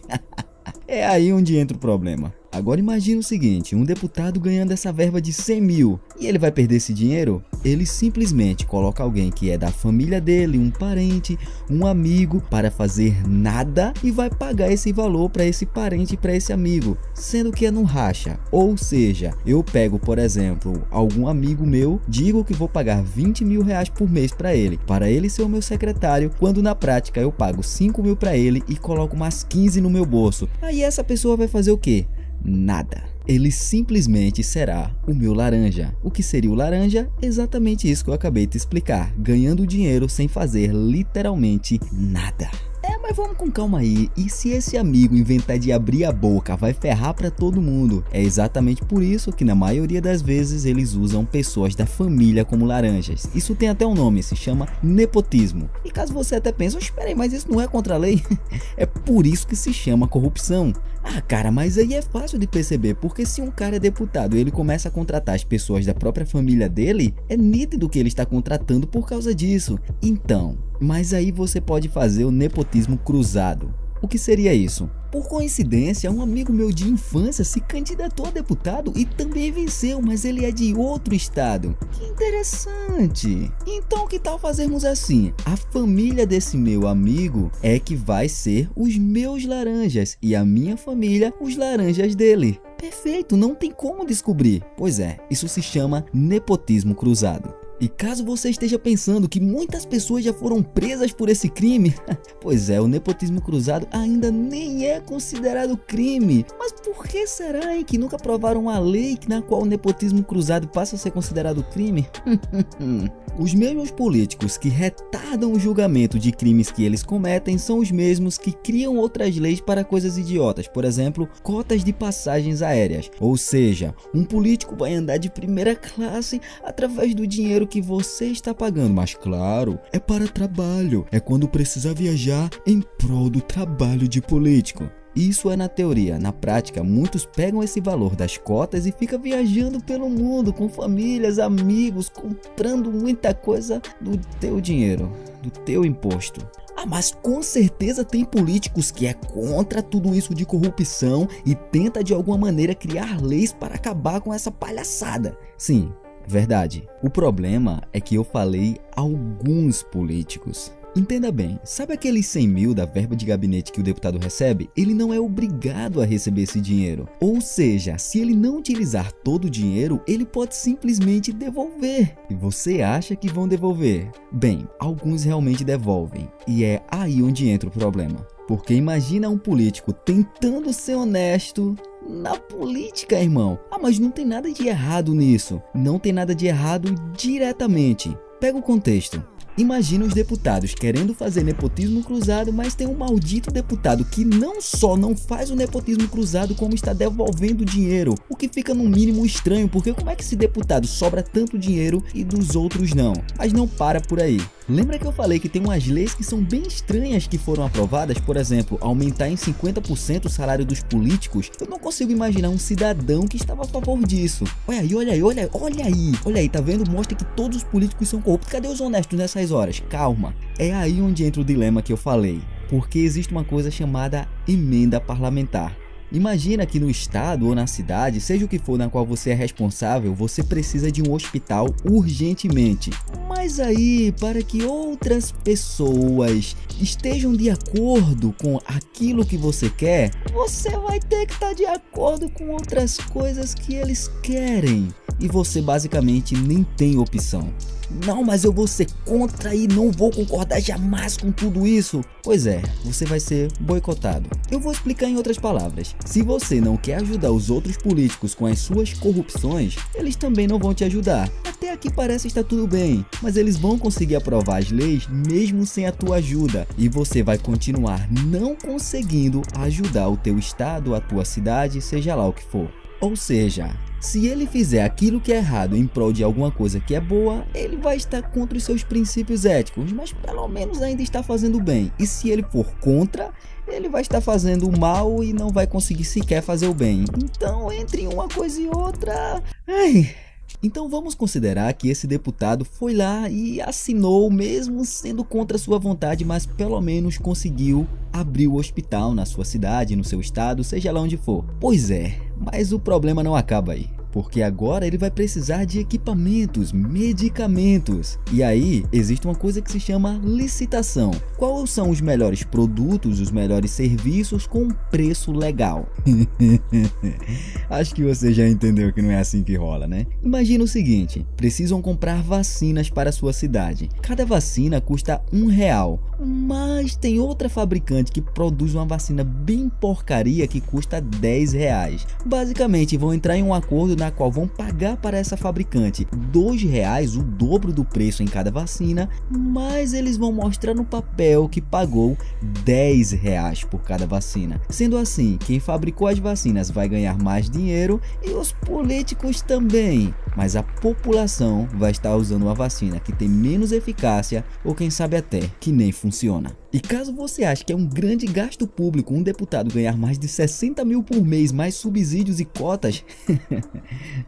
[SPEAKER 1] É aí onde entra o problema. Agora imagine o seguinte, um deputado ganhando essa verba de 100 mil e ele vai perder esse dinheiro? Ele simplesmente coloca alguém que é da família dele, um parente, um amigo, para fazer nada e vai pagar esse valor para esse parente e para esse amigo, sendo que é no racha. Ou seja, eu pego, por exemplo, algum amigo meu, digo que vou pagar 20 mil reais por mês para ele ser o meu secretário, quando na prática eu pago 5 mil para ele e coloco mais 15 no meu bolso. Aí essa pessoa vai fazer o quê? Nada. Ele simplesmente será o meu laranja. O que seria o laranja? Exatamente isso que eu acabei de explicar. Ganhando dinheiro sem fazer literalmente nada. Mas vamos com calma aí. E se esse amigo inventar de abrir a boca, vai ferrar pra todo mundo. É exatamente por isso que na maioria das vezes eles usam pessoas da família como laranjas. Isso tem até um nome, se chama nepotismo. E caso você até pense, espera aí, mas isso não é contra a lei? É por isso que se chama corrupção. Ah, cara, mas aí é fácil de perceber, porque se um cara é deputado e ele começa a contratar as pessoas da própria família dele, é nítido que ele está contratando por causa disso. Então, mas aí você pode fazer o nepotismo cruzado. O que seria isso? Por coincidência, um amigo meu de infância se candidatou a deputado e também venceu, mas ele é de outro estado. Que interessante! Então que tal fazermos assim? A família desse meu amigo é que vai ser os meus laranjas e a minha família os laranjas dele. Perfeito, não tem como descobrir. Pois é, isso se chama nepotismo cruzado. E caso você esteja pensando que muitas pessoas já foram presas por esse crime, pois é, o nepotismo cruzado ainda nem é considerado crime. Mas por que será, hein, que nunca aprovaram uma lei na qual o nepotismo cruzado passa a ser considerado crime? Os mesmos políticos que retardam o julgamento de crimes que eles cometem são os mesmos que criam outras leis para coisas idiotas, por exemplo, cotas de passagens aéreas. Ou seja, um político vai andar de primeira classe através do dinheiro que você está pagando, mas claro, é para trabalho, é quando precisa viajar em prol do trabalho de político. Isso é na teoria. Na prática, muitos pegam esse valor das cotas e ficam viajando pelo mundo com famílias, amigos, comprando muita coisa do teu dinheiro, do teu imposto. Ah, mas com certeza tem políticos que é contra tudo isso de corrupção e tenta de alguma maneira criar leis para acabar com essa palhaçada. Sim, verdade. O problema é que eu falei alguns políticos. Entenda bem, sabe aqueles 100 mil da verba de gabinete que o deputado recebe? Ele não é obrigado a receber esse dinheiro. Ou seja, se ele não utilizar todo o dinheiro, ele pode simplesmente devolver. E você acha que vão devolver? Bem, alguns realmente devolvem. E é aí onde entra o problema. Porque imagina um político tentando ser honesto na política, irmão. Ah, mas não tem nada de errado nisso. Não tem nada de errado diretamente. Pega o contexto. Imagina os deputados querendo fazer nepotismo cruzado, mas tem um maldito deputado que não só não faz o nepotismo cruzado, como está devolvendo dinheiro, o que fica no mínimo estranho, porque como é que esse deputado sobra tanto dinheiro e dos outros não? Mas não para por aí. Lembra que eu falei que tem umas leis que são bem estranhas que foram aprovadas? Por exemplo, aumentar em 50% o salário dos políticos? Eu não consigo imaginar um cidadão que estava a favor disso. Olha aí, tá vendo? Mostra que todos os políticos são corruptos. Cadê os honestos nessas horas? Calma. É aí onde entra o dilema que eu falei. Porque existe uma coisa chamada emenda parlamentar. Imagina que no estado ou na cidade, seja o que for na qual você é responsável, você precisa de um hospital urgentemente. Mas aí, para que outras pessoas estejam de acordo com aquilo que você quer, você vai ter que estar de acordo com outras coisas que eles querem. E você basicamente nem tem opção. Não, mas eu vou ser contra e não vou concordar jamais com tudo isso. Pois é, você vai ser boicotado. Eu vou explicar em outras palavras. Se você não quer ajudar os outros políticos com as suas corrupções, eles também não vão te ajudar. Até aqui parece estar tudo bem, mas eles vão conseguir aprovar as leis mesmo sem a tua ajuda. E você vai continuar não conseguindo ajudar o teu estado, a tua cidade, seja lá o que for. Ou seja, se ele fizer aquilo que é errado em prol de alguma coisa que é boa, ele vai estar contra os seus princípios éticos, mas pelo menos ainda está fazendo bem. E se ele for contra, ele vai estar fazendo o mal e não vai conseguir sequer fazer o bem. Então, entre uma coisa e outra... Então vamos considerar que esse deputado foi lá e assinou, mesmo sendo contra sua vontade, mas pelo menos conseguiu abrir o hospital na sua cidade, no seu estado, seja lá onde for. Pois é, mas o problema não acaba aí. Porque agora ele vai precisar de equipamentos, medicamentos. E aí existe uma coisa que se chama licitação. Quais são os melhores produtos, os melhores serviços com um preço legal? Acho que você já entendeu que não é assim que rola, né? Imagina o seguinte, precisam comprar vacinas para a sua cidade. Cada vacina custa R$1, mas tem outra fabricante que produz uma vacina bem porcaria que custa R$10. Basicamente vão entrar em um acordo na qual vão pagar para essa fabricante R$2, o dobro do preço em cada vacina, mas eles vão mostrar no papel que pagou R$10 por cada vacina. Sendo assim, quem fabricou as vacinas vai ganhar mais dinheiro e os políticos também, mas a população vai estar usando uma vacina que tem menos eficácia ou quem sabe até que nem funciona. E caso você ache que é um grande gasto público um deputado ganhar mais de 60 mil por mês, mais subsídios e cotas,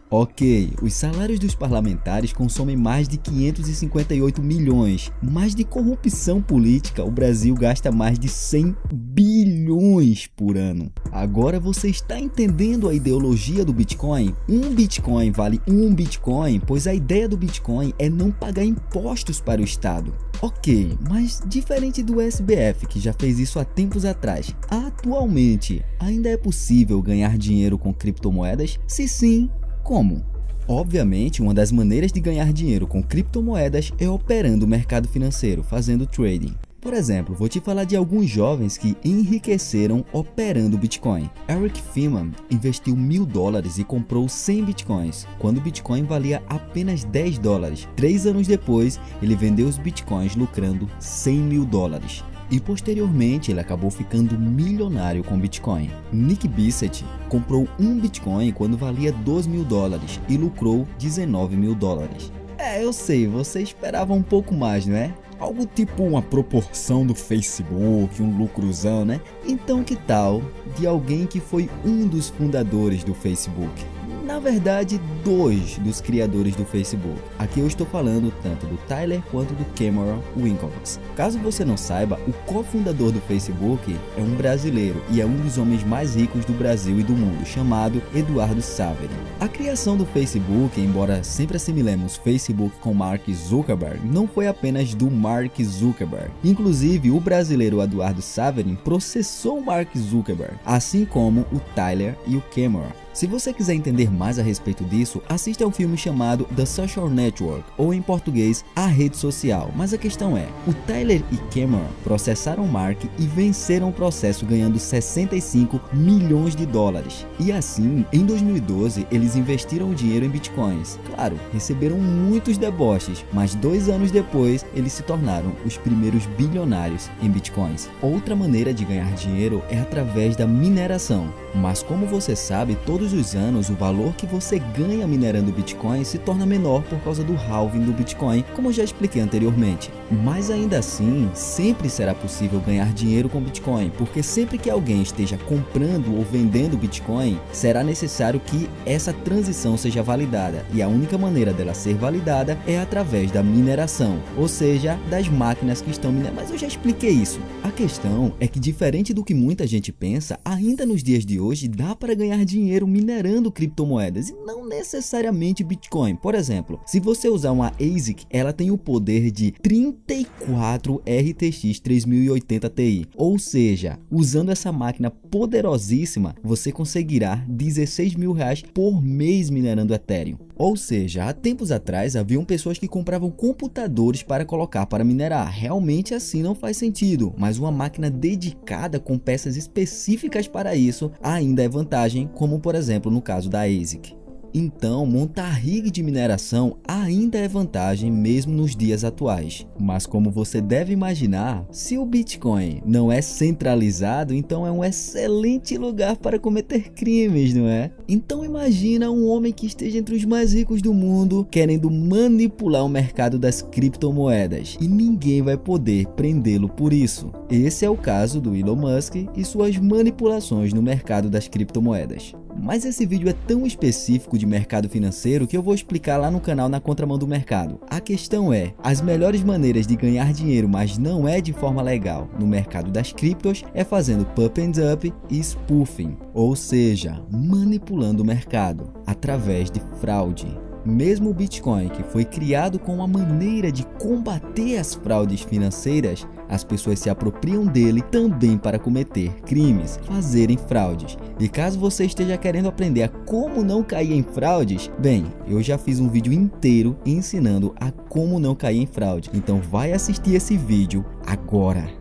[SPEAKER 1] ok, os salários dos parlamentares consomem mais de 558 milhões, mas de corrupção política o Brasil gasta mais de 100 bilhões por ano. Agora você está entendendo a ideologia do Bitcoin? Um Bitcoin vale um Bitcoin, pois a ideia do Bitcoin é não pagar impostos para o Estado. Ok, mas diferente do SBF, que já fez isso há tempos atrás, atualmente ainda é possível ganhar dinheiro com criptomoedas? Se sim, como? Obviamente, uma das maneiras de ganhar dinheiro com criptomoedas é operando o mercado financeiro, fazendo trading. Por exemplo, vou te falar de alguns jovens que enriqueceram operando Bitcoin. Eric Feynman investiu $1.000 e comprou 100 Bitcoins, quando o Bitcoin valia apenas $10. 3 anos depois, ele vendeu os Bitcoins lucrando $100.000. E posteriormente ele acabou ficando milionário com Bitcoin. Nick Bissett comprou um Bitcoin quando valia $2.000 e lucrou $19.000. Eu sei, você esperava um pouco mais, não é? Algo tipo uma proporção do Facebook, um lucrozão, né? Então que tal de alguém que foi um dos fundadores do Facebook? Na verdade, 2 dos criadores do Facebook. Aqui eu estou falando tanto do Tyler quanto do Cameron Winklevoss. Caso você não saiba, o cofundador do Facebook é um brasileiro e é um dos homens mais ricos do Brasil e do mundo, chamado Eduardo Saverin. A criação do Facebook, embora sempre assimilemos Facebook com Mark Zuckerberg, não foi apenas do Mark Zuckerberg. Inclusive, o brasileiro Eduardo Saverin processou Mark Zuckerberg, assim como o Tyler e o Cameron. Se você quiser entender mais a respeito disso, assista ao filme chamado The Social Network, ou em português, A Rede Social. Mas a questão é, o Tyler e Cameron processaram Mark e venceram o processo ganhando 65 milhões de dólares. E assim, em 2012, eles investiram o dinheiro em bitcoins. Claro, receberam muitos deboches, mas 2 anos depois, eles se tornaram os primeiros bilionários em bitcoins. Outra maneira de ganhar dinheiro é através da mineração. Mas como você sabe, todos os anos o valor que você ganha minerando Bitcoin se torna menor por causa do halving do Bitcoin, como eu já expliquei anteriormente. Mas ainda assim, sempre será possível ganhar dinheiro com Bitcoin, porque sempre que alguém esteja comprando ou vendendo Bitcoin, será necessário que essa transição seja validada, e a única maneira dela ser validada é através da mineração, ou seja, das máquinas que estão minerando. Mas eu já expliquei isso. A questão é que, diferente do que muita gente pensa, ainda nos dias de hoje dá para ganhar dinheiro minerando criptomoedas e não necessariamente Bitcoin. Por exemplo, se você usar uma ASIC, ela tem o poder de 34 RTX 3080 Ti, ou seja, usando essa máquina poderosíssima, você conseguirá 16 mil reais por mês minerando Ethereum. Ou seja, há tempos atrás haviam pessoas que compravam computadores para colocar para minerar. Realmente assim não faz sentido, mas uma máquina dedicada com peças específicas para isso ainda é vantagem, como por exemplo no caso da ASIC. Então, montar rig de mineração ainda é vantagem mesmo nos dias atuais. Mas como você deve imaginar, se o Bitcoin não é centralizado, então é um excelente lugar para cometer crimes, não é? Então imagina um homem que esteja entre os mais ricos do mundo querendo manipular o mercado das criptomoedas e ninguém vai poder prendê-lo por isso. Esse é o caso do Elon Musk e suas manipulações no mercado das criptomoedas. Mas esse vídeo é tão específico de mercado financeiro que eu vou explicar lá no canal Na Contramão do Mercado. A questão é, as melhores maneiras de ganhar dinheiro, mas não é de forma legal, no mercado das criptos é fazendo pump and dump e spoofing, ou seja, manipulando o mercado através de fraude. Mesmo o Bitcoin, que foi criado com uma maneira de combater as fraudes financeiras, as pessoas se apropriam dele também para cometer crimes, fazerem fraudes. E caso você esteja querendo aprender a como não cair em fraudes, bem, eu já fiz um vídeo inteiro ensinando a como não cair em fraude. Então vai assistir esse vídeo agora.